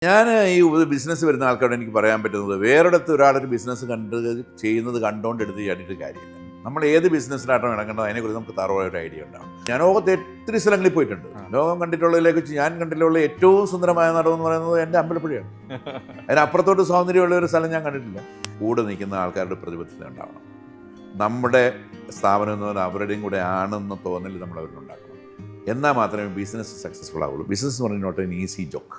ഞാൻ ഈ ബിസിനസ് വരുന്ന ആൾക്കാരോട് എനിക്ക് പറയാൻ പറ്റുന്നത് വേറൊരിടത്ത് ഒരാളൊരു ബിസിനസ് ചെയ്യുന്നത് കണ്ടുകൊണ്ടെടുത്ത് ചാടിയിട്ട് കാര്യമില്ല. നമ്മൾ ഏത് ബിസിനസ്സിലായിട്ടോ ഇറങ്ങേണ്ടത് അതിനെക്കുറിച്ച് നമുക്ക് തറവായ ഒരു ഐഡിയ ഉണ്ടാവും. ഞാൻ ലോകത്ത് ഒത്തിരി സ്ഥലങ്ങളിൽ പോയിട്ടുണ്ട്. ലോകം കണ്ടിട്ടുള്ളതിലേക്ക് വെച്ച് ഞാൻ കണ്ടിട്ടുള്ള ഏറ്റവും സുന്ദരമായ നടം എന്ന് പറയുന്നത് എൻ്റെ അമ്പലപ്പുഴയാണ്. അതിനപ്പുറത്തോട്ട് സൗന്ദര്യമുള്ള ഒരു സ്ഥലം ഞാൻ കണ്ടിട്ടില്ല. കൂടെ നിൽക്കുന്ന ആൾക്കാരുടെ പ്രതിബദ്ധത ഉണ്ടാവണം. നമ്മുടെ സ്ഥാപനം എന്ന് പറഞ്ഞാൽ അവരുടെയും കൂടെ ആണെന്ന് തോന്നൽ നമ്മൾ അവരുണ്ടാക്കണം. എന്നാൽ മാത്രമേ ബിസിനസ് സക്സസ്ഫുൾ ആവുള്ളൂ. ബിസിനസ് എന്ന് പറഞ്ഞാൽ നോട്ട് എൻ ഈസി ജോക്ക്.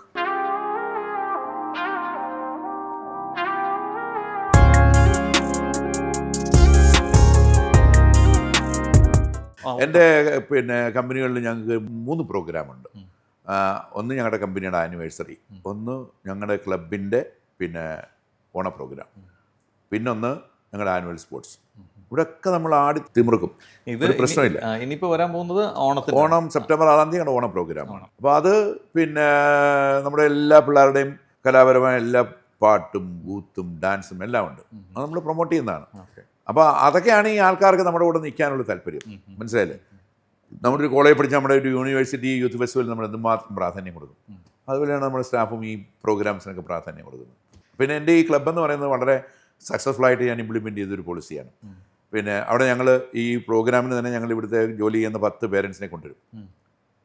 എൻ്റെ കമ്പനികളിൽ ഞങ്ങൾക്ക് 3 പ്രോഗ്രാമുണ്ട്. ഒന്ന് ഞങ്ങളുടെ കമ്പനിയുടെ ആനിവേഴ്സറി, ഒന്ന് ഞങ്ങളുടെ ക്ലബിൻ്റെ ഓണ പ്രോഗ്രാം, പിന്നൊന്ന് ഞങ്ങളുടെ ആനുവൽ സ്പോർട്സ്. ഇവിടെയൊക്കെ നമ്മൾ ആടി തിമിർക്കും. ഇതൊരു പ്രശ്നമില്ല. ഇനിയിപ്പോൾ വരാൻ പോകുന്നത് ഓണം സെപ്റ്റംബർ 6 ഞങ്ങളുടെ ഓണ പ്രോഗ്രാമാണ്. അപ്പോൾ അത് നമ്മുടെ എല്ലാ പിള്ളേരുടെയും കലാപരമായ എല്ലാ പാട്ടും കൂത്തും ഡാൻസും എല്ലാം ഉണ്ട്. അത് നമ്മൾ പ്രൊമോട്ട് ചെയ്യുന്നതാണ്. അപ്പോൾ അതൊക്കെയാണ് ഈ ആൾക്കാർക്ക് നമ്മുടെ കൂടെ നിൽക്കാനുള്ള താല്പര്യം. മനസ്സിലായില്ലേ? നമ്മുടെ ഒരു കോളേജ് പഠിച്ച നമ്മുടെ ഒരു യൂണിവേഴ്സിറ്റി യൂത്ത് ഫെസ്റ്റിവൽ നമ്മൾ എന്തുമാത്രം പ്രാധാന്യം കൊടുക്കും. അതുപോലെയാണ് നമ്മുടെ സ്റ്റാഫും ഈ പ്രോഗ്രാംസിനൊക്കെ പ്രാധാന്യം കൊടുക്കുന്നത്. പിന്നെ എൻ്റെ ഈ ക്ലബ്ബ് എന്ന് പറയുന്നത് വളരെ സക്സസ്ഫുള്ളായിട്ട് ഞാൻ ഇംപ്ലിമെൻറ്റ് ചെയ്തൊരു പോളിസിയാണ്. അവിടെ ഞങ്ങൾ ഈ പ്രോഗ്രാമിന് തന്നെ ഞങ്ങൾ ഇവിടുത്തെ ജോലി ചെയ്യുന്ന 10 പേരൻസിനെ കൊണ്ടുവരും.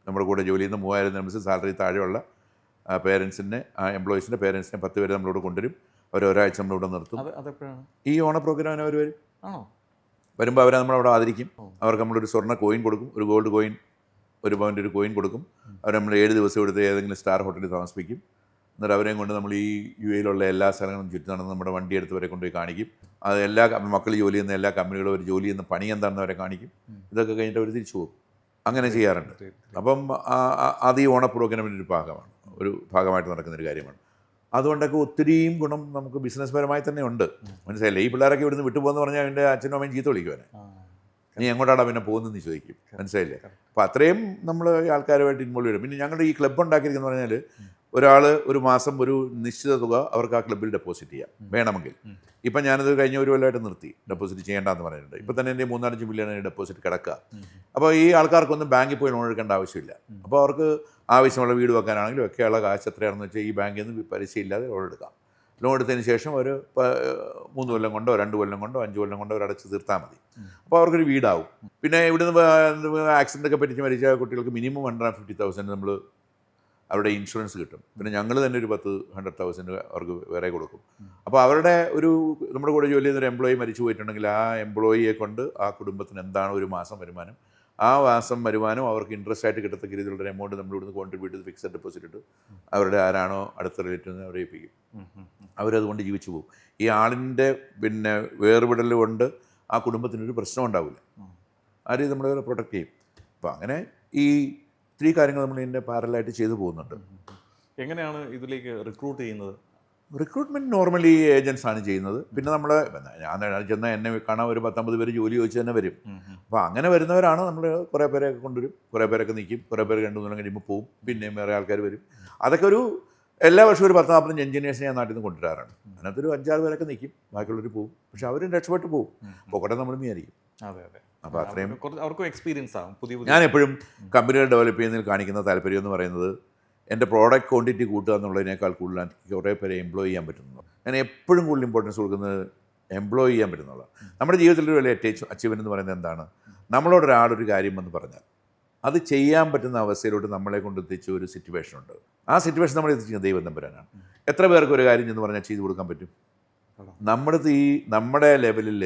നമ്മുടെ കൂടെ ജോലി ചെയ്യുന്ന 3000 നമുക്ക് സാലറി താഴെയുള്ള പേരൻസിനെ, എംപ്ലോയീസിൻ്റെ പേരൻസിനെ 10 പേരെ നമ്മളോട് കൊണ്ടുവരും. ഒരാഴ്ച നമ്മളിവിടെ നിർത്തും. ഈ ഓണ പ്രോഗ്രാമിന് അവർ വരും. വരുമ്പോൾ അവരെ നമ്മളവിടെ ആദരിക്കും. അവർക്ക് നമ്മളൊരു സ്വർണ്ണ കോയിൻ കൊടുക്കും, ഒരു ഗോൾഡ് കോയിൻ, 1 പവൻ്റെ ഒരു കോയിൻ കൊടുക്കും. അവർ നമ്മൾ 7 ദിവസം എടുത്ത് ഏതെങ്കിലും സ്റ്റാർ ഹോട്ടലിൽ താമസിപ്പിക്കും. എന്നിട്ട് അവരെയും കൊണ്ട് നമ്മൾ ഈ UAE എല്ലാ സ്ഥലങ്ങളും ചുറ്റി നടന്ന് നമ്മുടെ വണ്ടി എടുത്തവരെ കൊണ്ടുപോയി കാണിക്കും. അത് എല്ലാ മക്കൾ ജോലി ചെയ്യുന്ന എല്ലാ കമ്പനികളും അവർ ജോലി ചെയ്യുന്ന പണി എന്താണെന്ന് അവരെ കാണിക്കും. ഇതൊക്കെ കഴിഞ്ഞിട്ട് അവർ തിരിച്ചു പോകും. അങ്ങനെ ചെയ്യാറുണ്ട്. അപ്പം അത് ഈ ഓണ പ്രോഗ്രാമിൻ്റെ ഒരു ഭാഗമായിട്ട് നടക്കുന്നൊരു കാര്യമാണ്. അതുകൊണ്ടൊക്കെ ഒത്തിരിയും ഗുണം നമുക്ക് ബിസിനസ് പരമായി തന്നെ ഉണ്ട്. മനസ്സിലായില്ലേ? ഈ പിള്ളേരൊക്കെ ഇവിടുന്ന് വിട്ടുപോകുന്ന പറഞ്ഞാൽ അവൻ്റെ അച്ഛനും അമ്മയും ചീത്ത വിളിക്കുവാനെ. നീ എങ്ങോട്ടാണ് പിന്നെ പോകുന്നതെന്ന് ചോദിക്കും. മനസ്സിലായില്ലേ? അപ്പോൾ അത്രയും നമ്മൾ ആൾക്കാരുമായിട്ട് ഇൻവോൾവ് ചെയ്യും. പിന്നെ ഞങ്ങളുടെ ഈ ക്ലബ്ബ് ഉണ്ടാക്കിയിരിക്കുന്നത് പറഞ്ഞാൽ ഒരാൾ ഒരു മാസം ഒരു നിശ്ചിത തുക അവർക്ക് ആ ക്ലബ്ബിൽ ഡെപ്പോസിറ്റ് ചെയ്യാം വേണമെങ്കിൽ. ഇപ്പം ഞാനത് കഴിഞ്ഞ ഒരു കൊല്ലമായിട്ട് നിർത്തി, ഡെപ്പോസിറ്റ് ചെയ്യേണ്ടെന്ന് പറഞ്ഞിട്ടുണ്ട്. ഇപ്പം തന്നെ എൻ്റെ 3-5 ബില്യൺ ഡെപ്പോസിറ്റ് കിടക്കുക. അപ്പോൾ ഈ ആൾക്കാർക്കൊന്നും ബാങ്കിൽ പോയി ലോൺ എടുക്കേണ്ട ആവശ്യമില്ല. അപ്പോൾ അവർക്ക് ആവശ്യമുള്ള വീട് വെക്കാനാണെങ്കിലും ഒക്കെയുള്ള കാശ് എത്രയാണെന്ന് വെച്ചാൽ ഈ ബാങ്കിൽ നിന്ന് പലിശയില്ലാതെ ലോൺ എടുക്കാം. ലോൺ എടുത്തതിന് ശേഷം ഒരു 3 കൊല്ലം കൊണ്ടോ 2 കൊല്ലം കൊണ്ടോ 5 കൊല്ലം കൊണ്ടോ അവരടച്ച് തീർത്താൽ മതി. അപ്പോൾ അവർക്കൊരു വീടാവും. പിന്നെ ഇവിടുന്ന് ആക്സിഡൻ്റൊക്കെ പറ്റിച്ച് മരിച്ച കുട്ടികൾക്ക് മിനിമം 150,000 നമ്മൾ അവരുടെ ഇൻഷുറൻസ് കിട്ടും. പിന്നെ ഞങ്ങൾ തന്നെ ഒരു 100,000 അവർക്ക് വേറെ കൊടുക്കും. അപ്പോൾ നമ്മുടെ കൂടെ ജോലി ചെയ്യുന്നൊരു എംപ്ലോയി മരിച്ചു പോയിട്ടുണ്ടെങ്കിൽ ആ എംപ്ലോയിയെ കൊണ്ട് ആ കുടുംബത്തിന് എന്താണ് ഒരു മാസം വരുമാനം, ആ മാസം വരുമാനം അവർക്ക് ഇൻട്രസ്റ്റ് ആയിട്ട് കിട്ടത്തക്ക രീതിയിലുള്ള എമൗണ്ട് നമ്മൾ ഇവിടുന്ന് കോൺട്രിബ്യൂട്ട് ചെയ്ത് ഫിക്സഡ് ഡെപ്പോസിറ്റ് ഇട്ട് അവരുടെ ആരാണോ അടുത്ത റിലേറ്റീവ് അവരെ ഏൽപ്പിക്കും. അവരതുകൊണ്ട് ജീവിച്ചു പോകും. ഈ ആളിൻ്റെ വേർവിടൽ കൊണ്ട് ആ കുടുംബത്തിനൊരു പ്രശ്നം ഉണ്ടാവില്ല. ആ രീതി നമ്മളവരെ പ്രൊട്ടക്റ്റ് ചെയ്യും. അപ്പോൾ അങ്ങനെ ഈ 3 കാര്യങ്ങൾ നമ്മൾ ഇതിൻ്റെ പാരലായിട്ട് ചെയ്തു പോകുന്നുണ്ട്. എങ്ങനെയാണ് ഇതിലേക്ക് റിക്രൂട്ട് ചെയ്യുന്നത്? റിക്രൂട്ട്മെൻറ്റ് നോർമലി ഏജൻസാണ് ചെയ്യുന്നത്. പിന്നെ നമ്മൾ ഞാൻ ചെന്നാൽ എന്നെ കാണാൻ ഒരു 10-50 പേര് ജോലി ചോദിച്ച് തന്നെ വരും. അപ്പോൾ അങ്ങനെ വരുന്നവരാണ് നമ്മൾ കുറേ പേരെയൊക്കെ കൊണ്ടുവരും, കുറേ പേരൊക്കെ നിൽക്കും, കുറേ പേര് 2-3 കൊല്ലം കഴിയുമ്പോൾ പോവും, പിന്നെയും വേറെ ആൾക്കാർ വരും. അതൊക്കെ എല്ലാ വർഷവും ഒരു 10-45 എഞ്ചിനീയേഴ്സിനെ ഞാൻ നാട്ടിൽ നിന്ന് കൊണ്ടുവരാറാണ്. അതിനകത്തൊരു 5-6 പേരൊക്കെ നിൽക്കും, ബാക്കിയുള്ളവർ പോവും. പക്ഷെ അവരും രക്ഷപ്പെട്ട് പോവും. പോകട്ടെ നമ്മൾ വിചാരിക്കും. അപ്പോൾ അത്രയും അവർക്കും എക്സ്പീരിയൻസ് ആകും. ഞാൻ എപ്പോഴും കമ്പനികൾ ഡെവലപ്പ് ചെയ്യുന്നതിൽ കാണിക്കുന്ന താല്പര്യം എന്ന് പറയുന്നത് എൻ്റെ പ്രോഡക്റ്റ് ക്വാണ്ടിറ്റി കൂട്ടുക എന്നുള്ളതിനേക്കാൾ കൂടുതൽ എനിക്ക് കുറേ പേരെ എംപ്ലോയ് ചെയ്യാൻ പറ്റുന്നു. ഞാൻ എപ്പോഴും കൂടുതൽ ഇമ്പോർട്ടൻസ് കൊടുക്കുന്നത് എംപ്ലോയ് ചെയ്യാൻ പറ്റുന്നുള്ള. നമ്മുടെ ജീവിതത്തിൽ ഒരു വലിയ അച്ചീവ്മെൻ്റ് എന്ന് പറയുന്നത് എന്താണ്? നമ്മളോടൊരാളൊരു കാര്യം എന്ന് പറഞ്ഞാൽ അത് ചെയ്യാൻ പറ്റുന്ന അവസ്ഥയിലോട്ട് നമ്മളെ കൊണ്ട് എത്തിച്ച ഒരു സിറ്റുവേഷൻ ഉണ്ട്. ആ സിറ്റുവേഷൻ നമ്മൾ എത്തിച്ചത് ദൈവം തമ്പുരാനാണ്. എത്ര പേർക്ക് ഒരു കാര്യം എന്ന് പറഞ്ഞാൽ ചെയ്തു കൊടുക്കാൻ പറ്റും? നമ്മുടെ ലെവലിൽ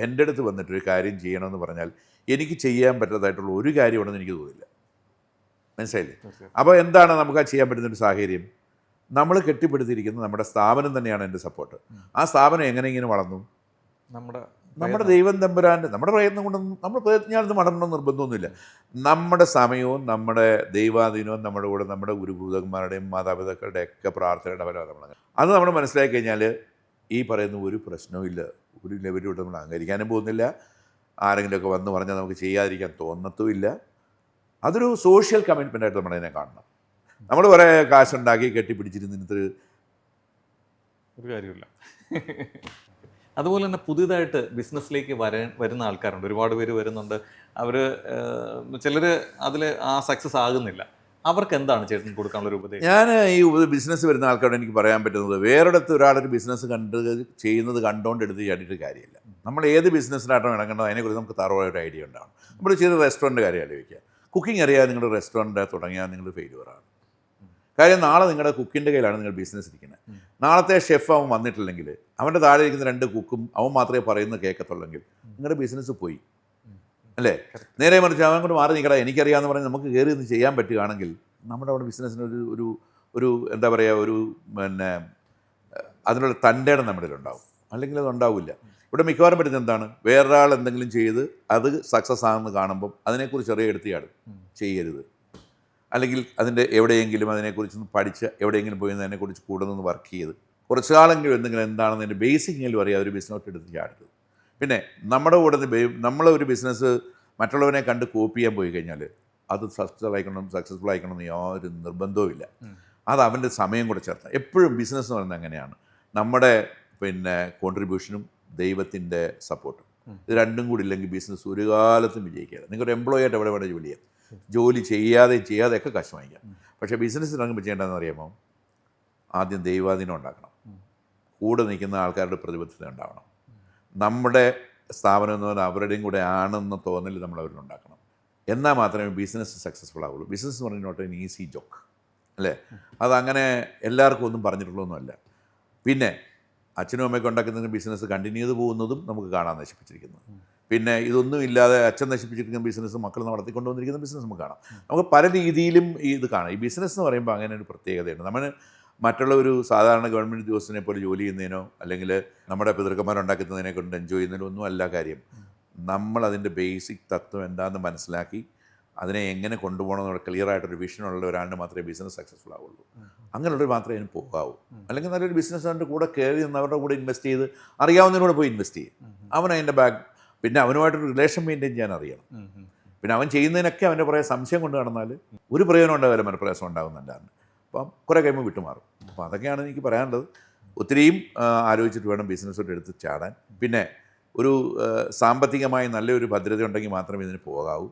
എൻ്റെ അടുത്ത് വന്നിട്ടൊരു കാര്യം ചെയ്യണമെന്ന് പറഞ്ഞാൽ എനിക്ക് ചെയ്യാൻ പറ്റാത്തതായിട്ടുള്ള ഒരു കാര്യമാണെന്ന് എനിക്ക് തോന്നില്ല. മനസ്സിലായില്ലേ? അപ്പോൾ എന്താണ് നമുക്ക് ചെയ്യാൻ പറ്റുന്നൊരു സാഹചര്യം? നമ്മൾ കെട്ടിപ്പടുത്തിരിക്കുന്നത് നമ്മുടെ സ്ഥാപനം തന്നെയാണ് എൻ്റെ സപ്പോർട്ട്. ആ സ്ഥാപനം എങ്ങനെ ഇങ്ങനെ വളർന്നു? നമ്മുടെ ദൈവം തമ്പുരാൻ്റെ നമ്മുടെ പ്രയത്നം കൊണ്ടൊന്നും നമ്മൾ പ്രയത്നിച്ചാലത് വളരണമെന്ന് നിർബന്ധമൊന്നുമില്ല. നമ്മുടെ സമയവും നമ്മുടെ ദൈവാധീനവും നമ്മുടെ കൂടെ നമ്മുടെ ഗുരുഭൂതന്മാരുടെയും മാതാപിതാക്കളുടെ ഒക്കെ പ്രാർത്ഥനയുടെ ഫലമാണ്. അത് നമ്മൾ മനസ്സിലാക്കി കഴിഞ്ഞാൽ ഈ പറയുന്ന ഒരു പ്രശ്നവും ഒരു ലെവലിലൂടെ നമ്മൾ അംഗീകരിക്കാനും പോകുന്നില്ല. ആരെങ്കിലുമൊക്കെ വന്ന് പറഞ്ഞാൽ നമുക്ക് ചെയ്യാതിരിക്കാൻ തോന്നത്തുമില്ല. അതൊരു സോഷ്യൽ കമ്മിറ്റ്മെൻ്റായിട്ട് നമ്മളതിനെ കാണണം. നമ്മൾ കുറേ കാശുണ്ടാക്കി കെട്ടിപ്പിടിച്ചിരുന്നിട്ട് ഒരു കാര്യമില്ല. അതുപോലെ തന്നെ പുതിയതായിട്ട് ബിസിനസ്സിലേക്ക് വരുന്ന ആൾക്കാരുണ്ട്, ഒരുപാട് പേര് വരുന്നുണ്ട്. അവർ ചിലർ അതിൽ സക്സസ് ആകുന്നില്ല. അവർക്ക് എന്താണ് ചേട്ടൻ കൊടുക്കാനുള്ള ഒരു ഉപദേശം? ഞാൻ ഈ ബിസിനസ് വരുന്ന ആൾക്കാരോട് എനിക്ക് പറയാൻ പറ്റുന്നത്, വേറൊരിടത്ത് ഒരാളൊരു ബിസിനസ് ചെയ്യുന്നത് കണ്ടുകൊണ്ട് എടുത്ത് ചാടിയിട്ട് കാര്യമില്ല. നമ്മൾ ഏത് ബിസിനസ്സിലായിട്ടോ ഇറങ്ങേണ്ടത് അതിനെക്കുറിച്ച് നമുക്ക് തറവായൊരു ഐഡിയ ഉണ്ടാവണം. നമ്മൾ ചെയ്ത റെസ്റ്റോറൻറ്റ് കാര്യം ആലോചിക്കുക. കുക്കിംഗ് അറിയാതെ നിങ്ങളുടെ റെസ്റ്റോറൻറ്റ് തുടങ്ങിയാൽ നിങ്ങൾ ഫെയിലുവറാണ്. കാര്യം നാളെ നിങ്ങളുടെ കുക്കിൻ്റെ കയ്യിലാണ് നിങ്ങൾ ബിസിനസ് ഇരിക്കുന്നത്. നാളത്തെ ഷെഫ് അവൻ വന്നിട്ടില്ലെങ്കിൽ അവൻ്റെ താഴെ ഇരിക്കുന്ന 2 കുക്കും അവൻ മാത്രമേ പറയുന്നത് കേൾക്കത്തുള്ളെങ്കിൽ നിങ്ങളുടെ ബിസിനസ് പോയി അല്ലേ? നേരെ മറിച്ച് അവൻ കൊണ്ട് മാറി നിൽക്കടാ എനിക്കറിയാമെന്ന് പറഞ്ഞ് നമുക്ക് കയറി നിന്ന് ചെയ്യാൻ പറ്റുകയാണെങ്കിൽ നമ്മുടെ അവിടെ ബിസിനസ്സിന് ഒരു എന്താ പറയുക, ഒരു പിന്നെ അതിനുള്ള തൻ്റെയിടം നമ്മുടെ ഉണ്ടാവും. അല്ലെങ്കിൽ അത് ഉണ്ടാവില്ല. ഇവിടെ മിക്കവാറും പറ്റുന്നത് എന്താണ്, വേറൊരാൾ എന്തെങ്കിലും ചെയ്ത് അത് സക്സസ് ആണെന്ന് കാണുമ്പം അതിനെക്കുറിച്ച് എടുത്തിയാടും. ചെയ്യരുത്. അല്ലെങ്കിൽ അതിൻ്റെ എവിടെയെങ്കിലും അതിനെക്കുറിച്ചൊന്ന് പഠിച്ച് എവിടെയെങ്കിലും പോയി അതിനെക്കുറിച്ച് കൂടെ നിന്ന് വർക്ക് ചെയ്ത് കുറച്ച് കാലെങ്കിലും എന്തെങ്കിലും എന്താണെന്ന് അതിൻ്റെ ബേസിക്കെങ്കിലും അറിയാം ഒരു ബിസിനസ് എടുത്ത് ചാടരുത്. പിന്നെ നമ്മുടെ കൂടെ നമ്മളൊരു ബിസിനസ് മറ്റുള്ളവനെ കണ്ട് കോപ്പി ചെയ്യാൻ പോയി കഴിഞ്ഞാൽ അത് സക്സസ്ഫുൾ ആയിക്കണമെന്ന് യാതൊരു നിർബന്ധവുമില്ല. അത് അവൻ്റെ സമയം കൂടെ ചേർത്താൽ എപ്പോഴും ബിസിനസ് എന്ന് പറയുന്നത് അങ്ങനെയാണ്. നമ്മുടെ കോൺട്രിബ്യൂഷനും ദൈവത്തിൻ്റെ സപ്പോർട്ടും ഇത് രണ്ടും കൂടി ഇല്ലെങ്കിൽ ബിസിനസ് ഒരു കാലത്തും വിജയിക്കുക. നിങ്ങൾക്കൊരു എംപ്ലോയി ആയിട്ട് എവിടെ വേണം ജോലി ചെയ്യാം, ജോലി ചെയ്യാതെയൊക്കെ കാശ് വാങ്ങിക്കാം. പക്ഷേ ബിസിനസ് ഇറങ്ങുമ്പോൾ ചെയ്യേണ്ടതെന്ന് അറിയാമോ, ആദ്യം ദൈവാധീനം ഉണ്ടാക്കണം, കൂടെ നിൽക്കുന്ന ആൾക്കാരുടെ പ്രതിബദ്ധത ഉണ്ടാവണം. നമ്മുടെ സ്ഥാപനം എന്ന് പറഞ്ഞാൽ അവരുടെയും കൂടെ ആണെന്ന തോന്നൽ നമ്മൾ അവരിലുണ്ടാക്കണം. എന്നാൽ മാത്രമേ ബിസിനസ് സക്സസ്ഫുൾ ആവുള്ളൂ. ബിസിനസ് എന്ന് പറഞ്ഞാൽ നോട്ട് എൻ ഈസി ജോക്ക് അല്ലേ? അതങ്ങനെ എല്ലാവർക്കും ഒന്നും പറഞ്ഞിട്ടുള്ളതൊന്നുമല്ല. പിന്നെ അച്ഛനും അമ്മയൊക്കെ ഉണ്ടാക്കുന്ന ബിസിനസ് കണ്ടിന്യൂ ചെയ്ത് പോകുന്നതും നമുക്ക് കാണാൻ നശിപ്പിച്ചിരിക്കുന്നത്. പിന്നെ ഇതൊന്നും ഇല്ലാതെ അച്ഛൻ നശിപ്പിച്ചിരിക്കുന്ന ബിസിനസ് മക്കൾ നടത്തിക്കൊണ്ടുവന്നിരിക്കുന്ന ബിസിനസ് നമുക്ക് കാണാം. നമുക്ക് പല രീതിയിലും ഇത് കാണാം. ഈ ബിസിനസ് എന്ന് പറയുമ്പോൾ അങ്ങനെ ഒരു പ്രത്യേകതയുണ്ട്. നമ്മൾ മറ്റുള്ള ഒരു സാധാരണ ഗവൺമെൻറ് ഉദ്യോഗസ്ഥനെ പോലെ ജോലി ചെയ്യുന്നതിനോ അല്ലെങ്കിൽ നമ്മുടെ പിതൃക്കന്മാരുണ്ടാക്കുന്നതിനെ കൊണ്ട് എൻജോയ് ചെയ്യുന്നതിനോ ഒന്നും അല്ല കാര്യം. നമ്മൾ അതിൻ്റെ ബേസിക് തത്വം എന്താണെന്ന് മനസ്സിലാക്കി അതിനെ എങ്ങനെ കൊണ്ടുപോകണമെന്നുള്ള ക്ലിയർ ആയിട്ടൊരു വിഷനുള്ള ഒരാളിന് മാത്രമേ ബിസിനസ് സക്സസ്ഫുൾ ആവുള്ളൂ. അങ്ങനെയുള്ളവർ മാത്രമേ അതിന് പോകാവൂ. അല്ലെങ്കിൽ നല്ലൊരു ബിസിനസ്സിൻ്റെ കൂടെ കയറി നിന്നവരുടെ കൂടെ ഇൻവെസ്റ്റ് ചെയ്ത് അറിയാവുന്നതിനോട് പോയി ഇൻവെസ്റ്റ് ചെയ്യും. അവൻ അതിൻ്റെ പിന്നെ അവനുമായിട്ടൊരു റിലേഷൻ മെയിൻറ്റെയിൻ ചെയ്യാൻ അറിയണം. പിന്നെ അവൻ ചെയ്യുന്നതിനൊക്കെ അവൻ്റെ കുറേ സംശയം കൊണ്ട് നടന്നാൽ ഒരു പ്രയോജനം ഉണ്ടാവില്ല, മനപ്രയാസം ഉണ്ടാകുന്നുണ്ടായിരുന്നു. അപ്പം കുറേ കഴിയുമ്പോൾ വിട്ടുമാറും. അപ്പോൾ അതൊക്കെയാണ് എനിക്ക് പറയാനുള്ളത്. ഒത്തിരിയും ആലോചിച്ചിട്ട് വേണം ബിസിനസ്സോട്ട് എടുത്ത് ചാടാൻ. പിന്നെ ഒരു സാമ്പത്തികമായി നല്ലൊരു ഭദ്രത ഉണ്ടെങ്കിൽ മാത്രമേ ഇതിന് പോകാവൂ.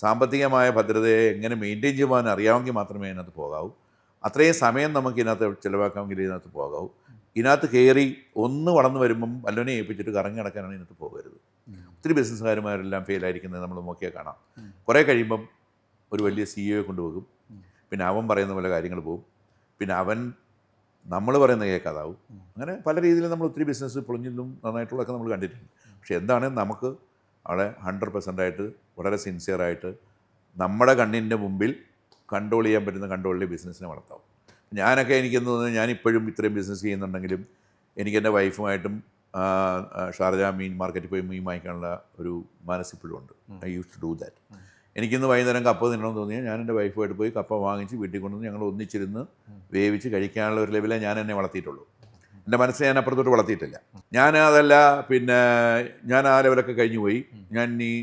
സാമ്പത്തികമായ ഭദ്രതയെ എങ്ങനെ മെയിൻറ്റെയിൻ ചെയ്യുവാൻ അറിയാമെങ്കിൽ മാത്രമേ ഇതിനകത്ത് പോകാവൂ. അത്രയും സമയം നമുക്ക് ഇതിനകത്ത് ചിലവാക്കാമെങ്കിൽ ഇതിനകത്ത് പോകാവൂ. ഇതിനകത്ത് കയറി ഒന്ന് വളർന്നു വരുമ്പം വല്ലവനെ ഏൽപ്പിച്ചിട്ട് കറങ്ങി നടക്കാനാണ് ഇതിനകത്ത് പോകരുത്. ഒത്തിരി ബിസിനസ്സുകാരന്മാരെല്ലാം ഫെയിലായിരിക്കുന്നത് നമ്മൾ നോക്കിയാൽ കാണാം. കുറേ കഴിയുമ്പം ഒരു വലിയ CEO കൊണ്ടുപോകും. പിന്നെ അവൻ പറയുന്ന പോലെ കാര്യങ്ങൾ പോകും. പിന്നെ അവൻ നമ്മൾ പറയുന്നത് കേൾക്കാതാവും. അങ്ങനെ പല രീതിയിലും നമ്മൾ ഒത്തിരി ബിസിനസ് പൊളിഞ്ഞിട്ടും നന്നായിട്ടുള്ളതൊക്കെ നമ്മൾ കണ്ടിട്ടുണ്ട്. പക്ഷേ എന്താണ്, നമുക്ക് അവിടെ 100% വളരെ സിൻസിയറായിട്ട് നമ്മുടെ കണ്ണിൻ്റെ മുമ്പിൽ കൺട്രോൾ ചെയ്യാൻ പറ്റുന്ന കൺട്രോളിൽ ബിസിനസ്സിനെ വളർത്താവും. ഞാനൊക്കെ എനിക്കെന്ന് തോന്നുന്നത് ഞാനിപ്പോഴും ഇത്രയും ബിസിനസ് ചെയ്യുന്നുണ്ടെങ്കിലും എനിക്ക് എൻ്റെ വൈഫുമായിട്ടും ഷാർജ മീൻ മാർക്കറ്റിൽ പോയി മീൻ വാങ്ങിക്കാനുള്ള ഒരു മനസ്സിപ്പോഴും ഉണ്ട്. I use to do that. എനിക്കിന്ന് വൈകുന്നേരം കപ്പ തിന്നണമെന്ന് തോന്നിയാൽ ഞാൻ എൻ്റെ വൈഫുമായിട്ട് പോയി കപ്പ വാങ്ങിച്ച് വീട്ടിൽ കൊണ്ടുവന്ന് ഞങ്ങൾ ഒന്നിച്ചിരുന്ന് വേവിച്ച് കഴിക്കാനുള്ള ഒരു ലെവലേ ഞാൻ എന്നെ വളർത്തിയിട്ടുള്ളൂ. എൻ്റെ മനസ്സിനെ ഞാൻ അപ്പുറത്തോട്ട് വളർത്തിയിട്ടില്ല. ഞാൻ അതല്ല, പിന്നെ ഞാൻ ആ ലെവലൊക്കെ കഴിഞ്ഞു പോയി. ഞാൻ ഈ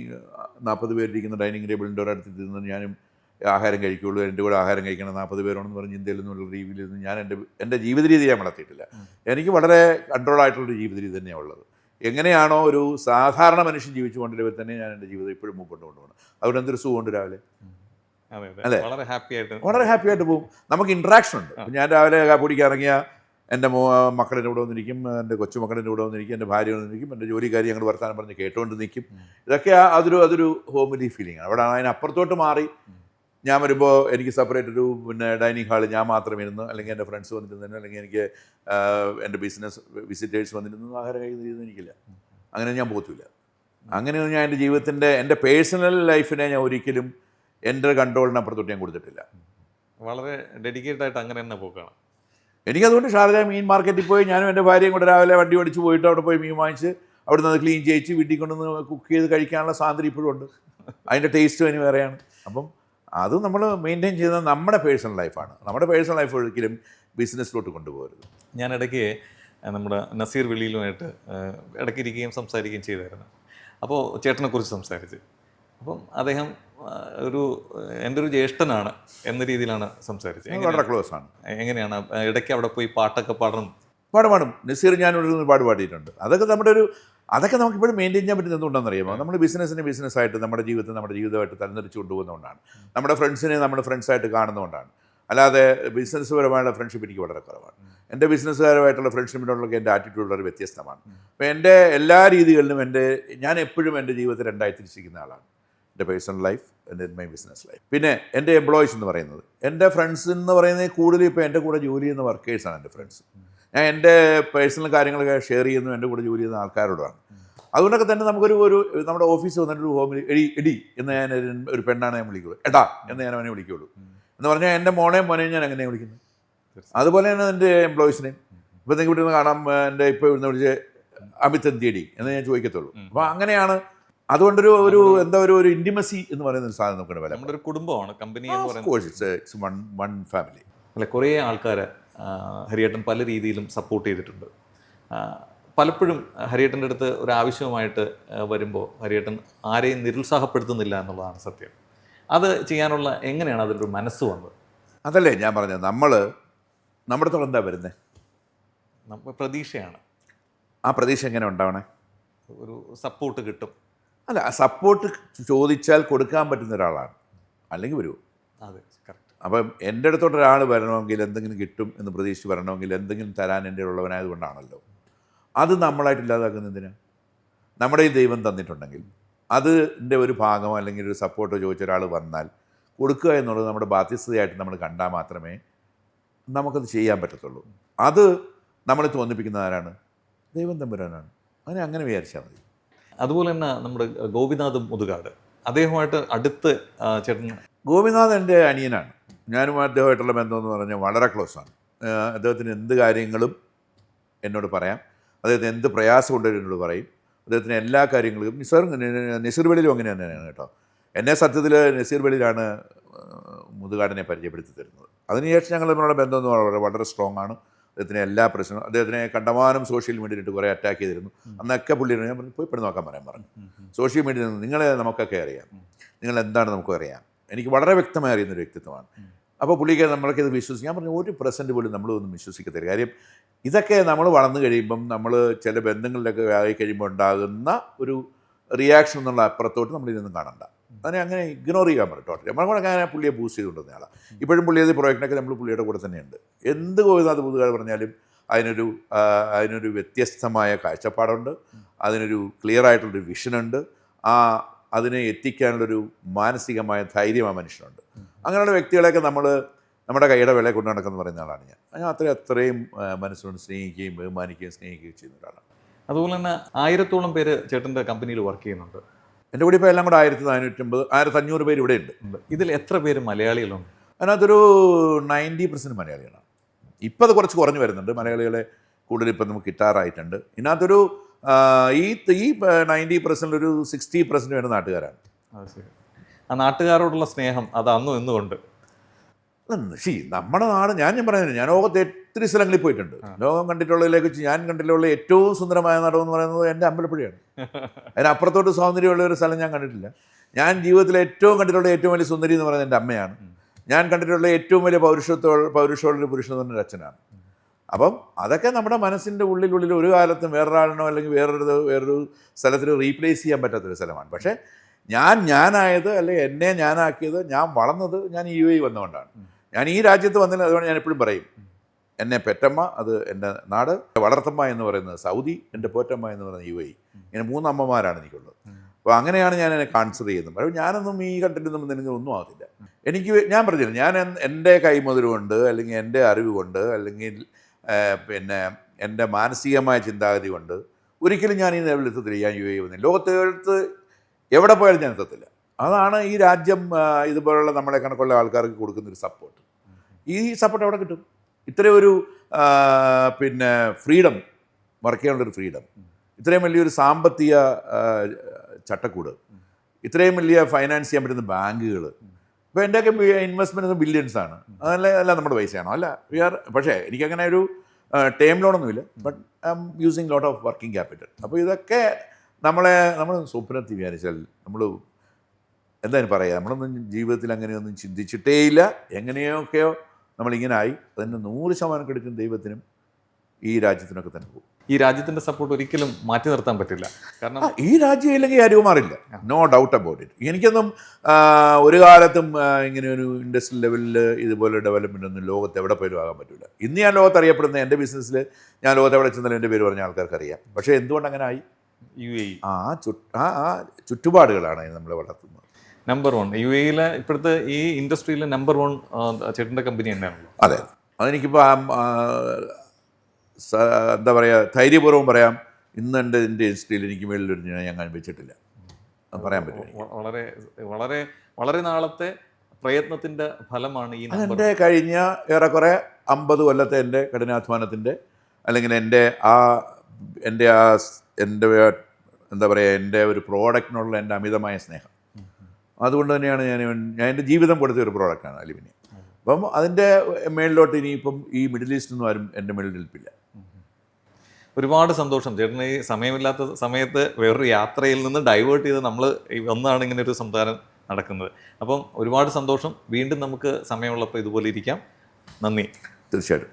40 പേരിരിക്കുന്ന ഡൈനിങ് ടേബിളിൻ്റെ ഒരടുത്ത് ഇരുന്ന് ഞാനും ആഹാരം കഴിക്കുകയുള്ളൂ, എൻ്റെ കൂടെ ആഹാരം കഴിക്കണം 40 പേരോണെന്ന് പറഞ്ഞ് ഇന്ത്യയിലൊന്നുള്ള രീതിയിലൊന്നും ഞാൻ എൻ്റെ ജീവിത രീതി ഞാൻ വളർത്തിയിട്ടില്ല. എനിക്ക് വളരെ കൺട്രോളായിട്ടുള്ളൊരു ജീവിത രീതി തന്നെയാണ് ഉള്ളത്. എങ്ങനെയാണോ ഒരു സാധാരണ മനുഷ്യൻ ജീവിച്ചു കൊണ്ടിരുന്നത് തന്നെ ഞാൻ എൻ്റെ ജീവിതം ഇപ്പോഴും മുമ്പോട്ട് കൊണ്ടുപോകണം. അതുകൊണ്ട് എന്തൊരു സുഖമുണ്ട് രാവിലെ അല്ലേ? വളരെ ഹാപ്പി ആയിട്ട് പോകും. നമുക്ക് ഇൻട്രാക്ഷൻ ഉണ്ട്. ഞാൻ രാവിലെ കാപ്പിടിക്ക് ഇറങ്ങിയ എൻ്റെ മക്കളിൻ്റെ കൂടെ വന്നിരിക്കും, എൻ്റെ കൊച്ചുമക്കളിൻ്റെ കൂടെ വന്നിരിക്കും, എൻ്റെ ഭാര്യ വന്നിരിക്കും, എൻ്റെ ജോലിക്കാരി ഞങ്ങൾ വർത്താനം പറഞ്ഞ് കേട്ടുകൊണ്ട് നിൽക്കും. ഇതൊക്കെ അതൊരു ഹോംലി ഫീലിംഗ് ആണ്. അവിടെ അതിനപ്പുറത്തോട്ട് മാറി ഞാൻ വരുമ്പോൾ എനിക്ക് സെപ്പറേറ്റ് ഒരു ഡൈനിങ് ഹാളിൽ ഞാൻ മാത്രം ഇരുന്ന്, അല്ലെങ്കിൽ എൻ്റെ ഫ്രണ്ട്സ് വന്നിരുന്നു, അല്ലെങ്കിൽ എനിക്ക് എൻ്റെ ബിസിനസ് വിസിറ്റേഴ്സ് വന്നിരുന്നു ആഹാരം കഴിക്കുന്ന എനിക്കില്ല. അങ്ങനെ ഞാൻ പോകത്തില്ല. അങ്ങനെയൊന്നും ഞാൻ എൻ്റെ ജീവിതത്തിൻ്റെ എൻ്റെ പേഴ്സണൽ ലൈഫിനെ ഞാൻ ഒരിക്കലും എൻ്റെ കൺട്രോളിനപ്പുറത്തോട്ട് ഞാൻ കൊടുത്തിട്ടില്ല. വളരെ ഡെഡിക്കേറ്റഡ് ആയിട്ട് അങ്ങനെ തന്നെ പോക്കാണ്. എനിക്കതുകൊണ്ട് ഷാർജ മീൻ മാർക്കറ്റിൽ പോയി ഞാനും എൻ്റെ ഭാര്യയും കൂടെ രാവിലെ വണ്ടി ഓടിച്ച് പോയിട്ട് അവിടെ പോയി മീൻ വാങ്ങിച്ച് അവിടെ നിന്ന് ക്ലീൻ ചെയ്യിച്ച് വീട്ടിൽ കൊണ്ടുവന്ന് കുക്ക് ചെയ്ത് കഴിക്കാനുള്ള സ്വാതന്ത്ര്യം ഇപ്പോഴും ഉണ്ട്. അതിൻ്റെ ടേസ്റ്റും അതിന് വേറെയാണ്. അപ്പം അത് നമ്മൾ മെയിൻറ്റെയിൻ ചെയ്യുന്നത് നമ്മുടെ പേഴ്സണൽ ലൈഫാണ്. നമ്മുടെ പേഴ്സണൽ ലൈഫ് ഒരിക്കലും ബിസിനസ്സിലോട്ട് കൊണ്ടുപോകരുത്. ഞാൻ ഇടയ്ക്ക് നമ്മുടെ നസീർ വെളിയിലുമായിട്ട് ഇടയ്ക്ക് ഇരിക്കുകയും സംസാരിക്കുകയും ചെയ്തായിരുന്നു. അപ്പോൾ ചേട്ടനെക്കുറിച്ച് സംസാരിച്ച്, അപ്പം അദ്ദേഹം എൻ്റെ ഒരു ജ്യേഷ്ഠനാണ് എന്ന രീതിയിലാണ് സംസാരിച്ചത്. വളരെ ക്ലോസ് ആണ്. എങ്ങനെയാണ് ഇടയ്ക്ക് അവിടെ പോയി പാട്ടൊക്കെ പാടും? പാടും. നസീർ ഞാനൊരു പാട് പാടിയിട്ടുണ്ട്. അതൊക്കെ നമ്മുടെ ഒരു അതൊക്കെ നമുക്ക് ഇപ്പോഴും മെയിൻറ്റെയിൻ ചെയ്യാൻ പറ്റുന്നത് എന്തുകൊണ്ടാണെന്നറിയാമോ? നമ്മൾ ബിസിനസ്സായിട്ട് നമ്മുടെ ജീവിതമായിട്ട് തലനിർച്ച് കൊണ്ടുപോകുന്നതുകൊണ്ടാണ്. നമ്മുടെ ഫ്രണ്ട്സിനെ നമ്മുടെ ഫ്രണ്ട്സായിട്ട് കാണുന്നതുകൊണ്ടാണ്. അല്ലാതെ ബിസിനസ് പരമായുള്ള ഫ്രണ്ട്ഷിപ്പ് എനിക്ക് വളരെ കുറവാണ്. എൻ്റെ ബിസിനസ്സുകാരുമായിട്ടുള്ള ഫ്രണ്ട്ഷിപ്പിനോടുള്ള എൻ്റെ ആറ്റിറ്റ്യൂഡ് വളരെ വ്യത്യസ്തമാണ്. അപ്പോൾ എൻ്റെ എല്ലാ രീതികളിലും ഞാൻ എപ്പോഴും എൻ്റെ ജീവിതത്തിൽ രണ്ടായി തിരിച്ചിരിക്കുന്ന ആളാണ്. എൻ്റെ പേഴ്സണൽ ലൈഫ് എൻ്റെ മൈ ബിസിനസ് ലൈഫ്. പിന്നെ എൻ്റെ എംപ്ലോയീസ് എന്ന് പറയുന്നത്, എൻ്റെ ഫ്രണ്ട്സ് എന്ന് പറയുന്നത് കൂടുതലും ഇപ്പോൾ എൻ്റെ കൂടെ ജോലി ചെയ്യുന്ന വർക്കേഴ്സാണ് എൻ്റെ ഫ്രണ്ട്സ്. ഞാൻ എൻ്റെ പേഴ്സണൽ കാര്യങ്ങളൊക്കെ ഷെയർ ചെയ്യുന്നു എൻ്റെ കൂടെ ജോലി ചെയ്യുന്ന ആൾക്കാരോടാണ്. അതുകൊണ്ടൊക്കെ തന്നെ നമുക്കൊരു നമ്മുടെ ഓഫീസിൽ വന്നിട്ട് ഒരു ഹോമിൽ എടി എന്ന് ഞാൻ ഒരു പെണ്ണാണ് ഞാൻ വിളിക്കുള്ളൂ, എടാ എന്ന് ഞാൻ അവനെ വിളിക്കുകയുള്ളൂ. എന്ന് പറഞ്ഞാൽ എൻ്റെ മോനെയും ഞാൻ എങ്ങനെയാണ് വിളിക്കുന്നത്? അതുപോലെ തന്നെ എൻ്റെ എംപ്ലോയീസിനെയും. ഇപ്പോൾ നിങ്ങൾക്ക് ഇവിടെ നിന്ന് കാണാം, എൻ്റെ ഇപ്പോൾ ഇവിടുന്ന് വിളിച്ച് അമിത് എന്തിയടി എന്ന് ഞാൻ ചോദിക്കത്തുള്ളൂ. അപ്പോൾ അങ്ങനെയാണ്. അതുകൊണ്ടൊരു ഒരു ഇൻറ്റിമസി എന്ന് പറയുന്ന ഒരു സാധനം നമുക്ക് വില. നമ്മുടെ ഒരു കുടുംബമാണ് കമ്പനി എന്ന് പറയുന്നത്. One family. അല്ല, കുറേ ആൾക്കാരെ ഹരിയേട്ടൻ പല രീതിയിലും സപ്പോർട്ട് ചെയ്തിട്ടുണ്ട്. പലപ്പോഴും ഹരിയേട്ടൻ്റെ അടുത്ത് ഒരു ആവശ്യവുമായിട്ട് വരുമ്പോൾ ഹരിയേട്ടൻ ആരെയും നിരുത്സാഹപ്പെടുത്തുന്നില്ല എന്നുള്ളതാണ് സത്യം. അത് ചെയ്യാനുള്ള എങ്ങനെയാണ് അതിലൊരു മനസ്സ് വന്നത്? അതല്ലേ ഞാൻ പറഞ്ഞത്, നമ്മുടെ അടുത്തോളം എന്താ വരുന്നത്? പ്രതീക്ഷയാണ്. ആ പ്രതീക്ഷ എങ്ങനെ ഉണ്ടാവണേ? ഒരു സപ്പോർട്ട് കിട്ടും. അല്ല, സപ്പോർട്ട് ചോദിച്ചാൽ കൊടുക്കാൻ പറ്റുന്ന ഒരാളാണ്, അല്ലെങ്കിൽ വരുമോ? അതെ, കറക്റ്റ്. അപ്പം എൻ്റെ അടുത്തോട്ട് ഒരാൾ വരണമെങ്കിൽ, എന്തെങ്കിലും കിട്ടും എന്ന് പ്രതീക്ഷിച്ച് വരണമെങ്കിൽ എന്തെങ്കിലും തരാൻ എൻ്റെ ഉള്ളവനായതുകൊണ്ടാണല്ലോ. അത് നമ്മളായിട്ട് ഇല്ലാതാക്കുന്നതിന് നമ്മുടെ ഈ ദൈവം തന്നിട്ടുണ്ടെങ്കിൽ അതിൻ്റെ ഒരു ഭാഗമോ അല്ലെങ്കിൽ ഒരു സപ്പോർട്ടോ ചോദിച്ച ഒരാൾ വന്നാൽ കൊടുക്കുക എന്നുള്ളത് നമ്മുടെ ബാധ്യസ്ഥതയായിട്ട് നമ്മൾ കണ്ടാൽ മാത്രമേ നമുക്കത് ചെയ്യാൻ പറ്റത്തുള്ളൂ. അത് നമ്മളെ തോന്നിപ്പിക്കുന്ന ആരാണ്? ദൈവം തമ്പുരാനാണ്. അങ്ങനെ വിചാരിച്ചാൽ മതി. അതുപോലെ തന്നെ നമ്മുടെ ഗോപിനാഥ് മുതുകാട്, അദ്ദേഹമായിട്ട് അടുത്ത് ചേട്ടൻ. ഗോപിനാഥ് എൻ്റെ അനിയനാണ്. ഞാനും അദ്ദേഹമായിട്ടുള്ള ബന്ധം എന്ന് പറഞ്ഞാൽ വളരെ ക്ലോസാണ്. അദ്ദേഹത്തിന് എന്ത് കാര്യങ്ങളും എന്നോട് പറയാം. അദ്ദേഹത്തിന് എന്ത് പ്രയാസം ഉണ്ടെങ്കിലും എന്നോട് പറയും. അദ്ദേഹത്തിന് എല്ലാ കാര്യങ്ങളും നസീർ വെളിയിലും അങ്ങനെ തന്നെയാണ് കേട്ടോ. എന്നെ സത്യത്തിൽ നസീർ വെളിയിലാണ് മുതുകാടിനെ പരിചയപ്പെടുത്തി തരുന്നത്. അതിനുശേഷം ഞങ്ങൾ തമ്മിലുള്ള ബന്ധം എന്ന് വളരെ സ്ട്രോങ് ആണ്. അദ്ദേഹത്തിന് എല്ലാ പ്രശ്നവും, അദ്ദേഹത്തിനെ കണ്ടമാനം സോഷ്യൽ മീഡിയയിലിട്ട് കുറേ അറ്റാക്ക് ചെയ്തിരുന്നു. അന്നൊക്കെ പുള്ളിയെ ഞാൻ പോയി പെടുന്ന നോക്കാൻ പറഞ്ഞു. സോഷ്യൽ മീഡിയയിൽ നിന്ന് നിങ്ങളെ നമുക്കൊക്കെ അറിയാം, നിങ്ങൾ എന്താണ് നമുക്കും അറിയാം. എനിക്ക് വളരെ വ്യക്തമായി അറിയുന്നൊരു വ്യക്തിത്വമാണ്. അപ്പോൾ പുള്ളിക്ക് നമ്മളൊക്കെ ഇത് വിശ്വസിക്കും. ഞാൻ പറഞ്ഞു, 1% പോലും നമ്മളൊന്നും വിശ്വസിക്കത്തില്ല. കാര്യം ഇതൊക്കെ നമ്മൾ വളർന്നു കഴിയുമ്പം, നമ്മൾ ചില ബന്ധങ്ങളിലൊക്കെ ആയി കഴിയുമ്പോൾ ഉണ്ടാകുന്ന ഒരു റിയാക്ഷൻ എന്നുള്ള അപ്പുറത്തോട്ട് നമ്മളിതൊന്നും കാണണ്ട. അതിനെ അങ്ങനെ ഇഗ്നോർ ചെയ്യാൻ പറ്റും. ടോട്ടലി നമ്മളെ അങ്ങനെ പുള്ളിയെ ബൂസ്റ്റ് ചെയ്തുകൊണ്ടിരുന്ന ആളാണ്. ഇപ്പോഴും പുള്ളിയത് പ്രോജക്റ്റിനൊക്കെ നമ്മൾ പുള്ളിയുടെ കൂടെ തന്നെയുണ്ട്. എന്ത് ഗോപിനാഥ് മുതുകാട് പറഞ്ഞാലും അതിനൊരു വ്യത്യസ്തമായ കാഴ്ചപ്പാടുണ്ട്, അതിനൊരു ക്ലിയർ ആയിട്ടുള്ളൊരു വിഷനുണ്ട്, അതിനെ എത്തിക്കാനുള്ളൊരു മാനസികമായ ധൈര്യം ആ മനുഷ്യനുണ്ട്. അങ്ങനെയുള്ള വ്യക്തികളെയൊക്കെ നമ്മുടെ കൈയുടെ വില കൊണ്ടു നടക്കുന്ന പറയുന്ന ആളാണ് ഞാൻ. അത്രയും മനസ്സുകൊണ്ട് സ്നേഹിക്കുകയും ബഹുമാനിക്കുകയും സ്നേഹിക്കുകയും ചെയ്യുന്ന ഒരാളാണ്. അതുപോലെ തന്നെ 1000-ഓളം പേര് ചേട്ടൻ്റെ കമ്പനിയിൽ വർക്ക് ചെയ്യുന്നുണ്ട്. എൻ്റെ കൂടെ ഇപ്പോൾ എല്ലാം കൂടെ 1450, 1500 പേര് ഇവിടെ ഉണ്ട്. ഇതിൽ എത്ര പേര് മലയാളികളുണ്ട്? അതിനകത്തൊരു 90% മലയാളികളാണ്. ഇപ്പോൾ അത് കുറച്ച് കുറഞ്ഞു വരുന്നുണ്ട്. മലയാളികളെ കൂടുതൽ ഇപ്പം നമുക്ക് കിട്ടാറായിട്ടുണ്ട്. ഇതിനകത്തൊരു ഈ 90% ഒരു 60% വേണ്ട നാട്ടുകാരാണ്. അത് ശരി. ആ നാട്ടുകാരോടുള്ള സ്നേഹം അത് അന്നും ഇന്നുകൊണ്ട്. നമ്മുടെ നാട് ഞാൻ പറയുന്നത്, ഞാൻ ലോകത്ത് ഒത്തിരി സ്ഥലങ്ങളിൽ പോയിട്ടുണ്ട്. ലോകം കണ്ടിട്ടുള്ളതിലേക്ക് വെച്ച് ഞാൻ കണ്ടിട്ടുള്ള ഏറ്റവും സുന്ദരമായ നടമെന്ന് പറയുന്നത് എൻ്റെ അമ്പലപ്പുഴയാണ്. അതിനപ്പുറത്തോട്ട് സൗന്ദര്യമുള്ള ഒരു സ്ഥലം ഞാൻ കണ്ടിട്ടില്ല. ഞാൻ ജീവിതത്തിലെ കണ്ടിട്ടുള്ള ഏറ്റവും വലിയ സുന്ദരി എന്ന് പറയുന്നത് എൻ്റെ അമ്മയാണ്. ഞാൻ കണ്ടിട്ടുള്ള ഏറ്റവും വലിയ പൗരുഷമുള്ളൊരു പുരുഷൻ എന്ന് പറഞ്ഞൊരു അച്ഛനാണ്. അപ്പം അതൊക്കെ നമ്മുടെ മനസ്സിൻ്റെ ഉള്ളിൽ ഒരു കാലത്തും വേറൊരാളിനോ അല്ലെങ്കിൽ വേറൊരു സ്ഥലത്തിൽ റീപ്ലേസ് ചെയ്യാൻ പറ്റാത്തൊരു സ്ഥലമാണ്. പക്ഷേ ഞാനായത് അല്ലെങ്കിൽ എന്നെ ഞാനാക്കിയത്, ഞാൻ വളർന്നത് ഞാൻ UAE വന്നുകൊണ്ടാണ്. ഞാൻ ഈ രാജ്യത്ത് വന്നതിന് അതുകൊണ്ട് ഞാൻ എപ്പോഴും പറയും, എന്നെ പെറ്റമ്മ അത് എൻ്റെ നാട്, വളർത്തമ്മ എന്ന് പറയുന്നത് സൗദി, എൻ്റെ പോറ്റമ്മ എന്ന് പറയുന്നത് UAE. ഇങ്ങനെ 3 അമ്മമാരാണ് എനിക്കുള്ളത്. അപ്പോൾ അങ്ങനെയാണ് ഞാൻ എന്നെ കൺസിഡർ ചെയ്യുന്നത്. പക്ഷേ ഞാനൊന്നും ഈ കണ്ടിട്ടൊന്നും നിനക്ക് ഒന്നും ആകത്തില്ല. ഞാൻ പറഞ്ഞില്ല, ഞാൻ എൻ്റെ കൈമുതൽ കൊണ്ട് അല്ലെങ്കിൽ എൻ്റെ അറിവ് കൊണ്ട് അല്ലെങ്കിൽ പിന്നെ എൻ്റെ മാനസികമായ ചിന്താഗതി കൊണ്ട് ഒരിക്കലും ഞാൻ ഈ ലെവലിലെത്തത്തില്ല. ഞാൻ UAE വന്നില്ല. ലോകത്ത് എവിടെ പോയാലും ഞാൻ എത്തത്തില്ല. അതാണ് ഈ രാജ്യം ഇതുപോലുള്ള നമ്മളെ കണക്കുള്ള ആൾക്കാർക്ക് കൊടുക്കുന്നൊരു സപ്പോർട്ട്. ഈ സപ്പോർട്ട് എവിടെ കിട്ടും? ഇത്രയും ഒരു ഫ്രീഡം, വർക്ക് ചെയ്യാനുള്ളൊരു ഫ്രീഡം, ഇത്രയും വലിയൊരു സാമ്പത്തിക ചട്ടക്കൂട്, ഇത്രയും വലിയ ഫൈനാൻസ് ചെയ്യാൻ പറ്റുന്ന ബാങ്കുകൾ. ഇപ്പോൾ എൻ്റെയൊക്കെ ഇൻവെസ്റ്റ്മെൻറ്റ് ബില്യൺസാണ്. അല്ല നമ്മുടെ പൈസയാണോ? അല്ല. പക്ഷേ എനിക്കങ്ങനെ ഒരു ടേം ലോണൊന്നുമില്ല. But I'm using lot of working capital. അപ്പോൾ ഇതൊക്കെ നമ്മൾ സ്വപ്നത്തിൽ വിചാരിച്ചാൽ എന്തായാലും പറയുക, നമ്മളൊന്നും ജീവിതത്തിൽ അങ്ങനെയൊന്നും ചിന്തിച്ചിട്ടേയില്ല. എങ്ങനെയൊക്കെയോ നമ്മളിങ്ങനെ ആയി. അതിന് 100% എടുക്കുന്ന ദൈവത്തിനും ഈ രാജ്യത്തിനൊക്കെ തന്നെ പോകും. ഈ രാജ്യത്തിൻ്റെ സപ്പോർട്ട് ഒരിക്കലും മാറ്റി നിർത്താൻ പറ്റില്ല. കാരണം ഈ രാജ്യം ഇല്ലെങ്കിൽ ആരും മാറില്ല, നോ ഡൗട്ട് അബൌട്ട് ഇറ്റ്. എനിക്കൊന്നും ഒരു കാലത്തും ഇങ്ങനെ ഒരു ഇൻഡസ്ട്രിയൽ ലെവലിൽ ഇതുപോലെ ഡെവലപ്മെൻ്റ് ഒന്നും ലോകത്ത് എവിടെ പോലും ആകാൻ പറ്റില്ല. ഇന്ന് ഞാൻ ലോകത്ത് അറിയപ്പെടുന്ന എൻ്റെ ബിസിനസ്സിൽ ഞാൻ ലോകത്ത് എവിടെ ചെന്നാലും എൻ്റെ പേര് പറഞ്ഞ ആൾക്കാർക്ക് അറിയാം. പക്ഷേ എന്തുകൊണ്ട് അങ്ങനെ ആയി? UAE ആ ചുറ്റുപാടുകളാണ് നമ്മളെ വളർത്തുന്നത്. നമ്പർ 1 UAE ഇപ്പോഴത്തെ ഈ ഇൻഡസ്ട്രിയിലെ നമ്പർ 1 ചേട്ടൻ്റെ കമ്പനി തന്നെയാണല്ലോ. അതെ, അതെനിക്കിപ്പോൾ എന്താ പറയുക, ധൈര്യപൂർവ്വം പറയാം, ഇന്ന് എൻ്റെ ഇൻഡസ്ട്രിയിൽ എനിക്ക് മേളിലൊരു ഞാൻ വെച്ചിട്ടില്ല, പറയാൻ പറ്റും. വളരെ വളരെ വളരെ നാളത്തെ പ്രയത്നത്തിൻ്റെ ഫലമാണ് ഈ നമ്പർ. എൻ്റെ കഴിഞ്ഞ ഏറെക്കുറെ 50 കൊല്ലത്തെ എൻ്റെ കഠിനാധ്വാനത്തിൻ്റെ, അല്ലെങ്കിൽ എൻ്റെ എന്താ പറയുക, എൻ്റെ ഒരു പ്രോഡക്റ്റിനുള്ള എൻ്റെ അമിതമായ സ്നേഹം. അതുകൊണ്ട് തന്നെയാണ് ഞാൻ എൻ്റെ ജീവിതം കൊടുത്ത ഒരു പ്രോഡക്റ്റാണ് അലുമിനിയം. അപ്പം അതിൻ്റെ മേളിലോട്ട് ഇനിയിപ്പം ഈ മിഡിൽ ഈസ്റ്റൊന്നും ആരും എൻ്റെ മേളിൽ നിൽപ്പില്ല. ഒരുപാട് സന്തോഷം ചേട്ടന് ഈ സമയമില്ലാത്ത സമയത്ത് വേറൊരു യാത്രയിൽ നിന്ന് ഡൈവേർട്ട് ചെയ്ത് നമ്മൾ ഒന്നാണ് ഇങ്ങനെ ഒരു സംസാരം നടക്കുന്നത്. അപ്പം ഒരുപാട് സന്തോഷം. വീണ്ടും നമുക്ക് സമയമുള്ളപ്പോൾ ഇതുപോലെ ഇരിക്കാം. നന്ദി. തീർച്ചയായിട്ടും.